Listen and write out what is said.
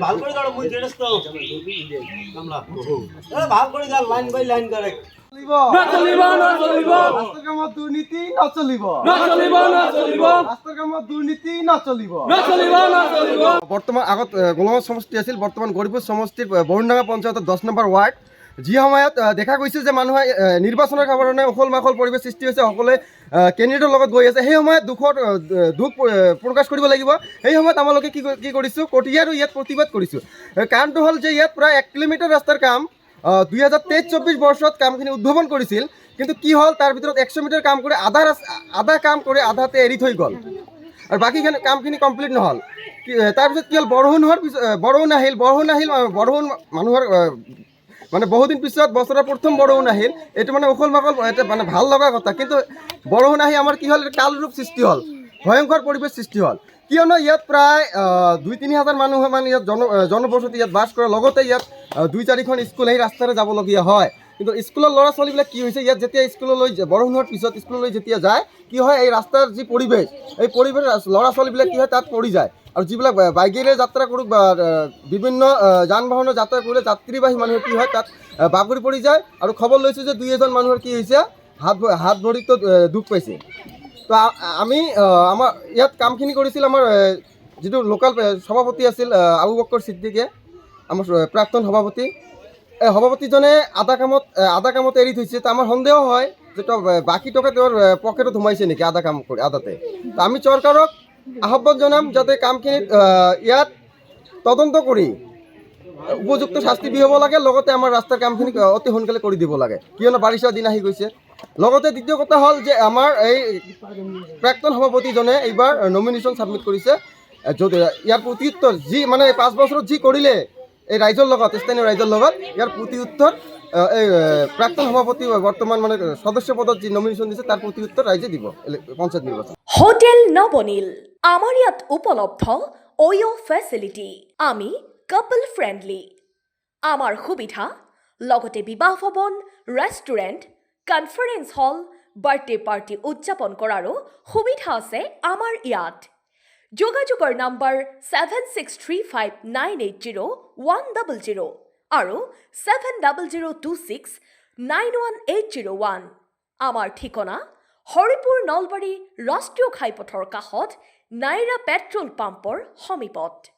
ভাল করে দাও মুই ড্রেস তো কামলা ভাল করে দাও লাইন বাই লাইন করে না চলিব না চলিব রাস্তার কামত দুর্নীতি না চলিব না চলিব না চলিব রাস্তার কামত দুর্নীতি না চলিব না চলিব না চলিব বৰ্তমান আগত গোলাঘাট সমষ্টি আছিল বৰ্তমান গৌৰীপুৰ সমষ্টিৰ বৰুণডাঙ্গা পঞ্চায়তৰ 10 নম্বৰ ৱাৰ্ড যি সময়ত দেখা গৈছে যে মানুহে নিৰ্বাচনৰ কাৰণে উখল মাখল পৰিৱেশ সৃষ্টি হৈছে সকলোৱে কেণ্ডিডেটৰ লগত গৈ আছে সেই সময়ত দুখ প্ৰকাশ কৰিব লাগিব সেই সময়ত আমালোকে কি কৰিছোঁ কটীয়াৰো ইয়াত প্ৰতিবাদ কৰিছোঁ কাৰণটো হ'ল যে ইয়াত প্ৰায় 1 কিলোমিটাৰ ৰাস্তাৰ কাম 2023-24 বৰ্ষত কামখিনি উদ্ভাৱন কৰিছিল কিন্তু কি হ'ল তাৰ ভিতৰত 100 মিটাৰ কাম কৰি আধা কাম কৰি আধাতে এৰি থৈ গ'ল আৰু বাকীখিনি কামখিনি কমপ্লিট নহ'ল তাৰপিছত কি হ'ল বৰষুণ আহিল মানুহৰ মানে বহুদিন পিছত বছৰৰ প্ৰথম বৰষুণ আহিল এইটো মানে উখল মাখল এটা মানে ভাল লগা কথা কিন্তু বৰষুণ আহি আমাৰ কি হ'ল কালৰূপ সৃষ্টি হ'ল ভয়ংকৰ পৰিৱেশ সৃষ্টি হ'ল কিয়নো ইয়াত প্ৰায় 2-3 হাজাৰ মানুহ মানে ইয়াত জনবসতি ইয়াত বাস কৰে লগতে ইয়াত 2-4খন স্কুল এই ৰাস্তাৰে যাবলগীয়া হয় কিন্তু স্কুলৰ ল'ৰা ছোৱালীবিলাক কি হৈছে ইয়াত যেতিয়া স্কুললৈ বৰষুণৰ পিছত স্কুললৈ যেতিয়া যায় কি হয় এই ৰাস্তাৰ যি পৰিৱেশ এই পৰিৱেশ ল'ৰা ছোৱালীবিলাক কি হয় তাত পৰি যায় আৰু যিবিলাক বাইকেৰে যাত্ৰা কৰোঁ বা বিভিন্ন যান বাহনৰ যাত্ৰা কৰিলে যাত্ৰীবাহী মানুহৰ কি হয় তাত বাগৰি পৰি যায় আৰু খবৰ লৈছোঁ যে 2-এজন মানুহৰ কি হৈছে হাত ভৰিতো দুখ পাইছে তো আমি আমাৰ ইয়াত কামখিনি কৰিছিল আমাৰ যিটো লোকাল সভাপতি আছিল আবু বক্কৰ ছিদ্দিকে আমাৰ প্ৰাক্তন সভাপতি এই সভাপতিজনে আধা কামত এৰি থৈছে তো আমাৰ সন্দেহ হয় যে বাকী টকা তেওঁৰ পকেটত সোমাইছে নেকি আধা কাম কৰি আধাতে তো আমি চৰকাৰক আহ্বান জনাম যাতে কামখিনি ইয়াত তদন্ত কৰি উপযুক্ত শাস্তি বিহিব লাগে লগতে আমাৰ ৰাস্তাৰ কামখিনি অতি সোনকালে কৰি দিব লাগে কিয়নো বাৰিষা দিন আহি গৈছে লগতে দ্বিতীয় কথা হ'ল যে আমাৰ এই প্ৰাক্তন সভাপতিজনে এইবাৰ নমিনেশ্যন ছাবমিট কৰিছে যদি ইয়াৰ প্ৰত্যুত্তৰ যি মানে 5 বছৰত যি কৰিলে এই ৰাইজৰ লগত স্থানীয় ৰাইজৰ লগত ইয়াৰ প্ৰত্যুত্তৰ এই প্ৰাক্তন সভাপতি বৰ্তমান মানে সদস্য পদত যি নমিনেশ্যন দিছে তাৰ প্ৰত্যুত্তৰ ৰাইজে দিব পঞ্চায়ত নিৰ্বাচন হোটেল নবনীল আমাৰ ইয়াত উপলব্ধ ওয়ো ফেচিলিটি আমি কাপল ফ্ৰেণ্ডলি আমাৰ সুবিধা লগতে বিবাহ ভৱন ৰেষ্টুৰেণ্ট কনফাৰেন্স হল বাৰ্থডে পাৰ্টি উদযাপন কৰাৰো সুবিধা আছে আমাৰ ইয়াত যোগাযোগৰ নম্বৰ 7635980100 আৰু 7002691801 আমাৰ ঠিকনা হৰিপুৰ নলবাৰী ৰাষ্ট্ৰীয় ঘাইপথৰ কাষত নাইৰা পেট্ৰল পাম্পৰ সমীপত।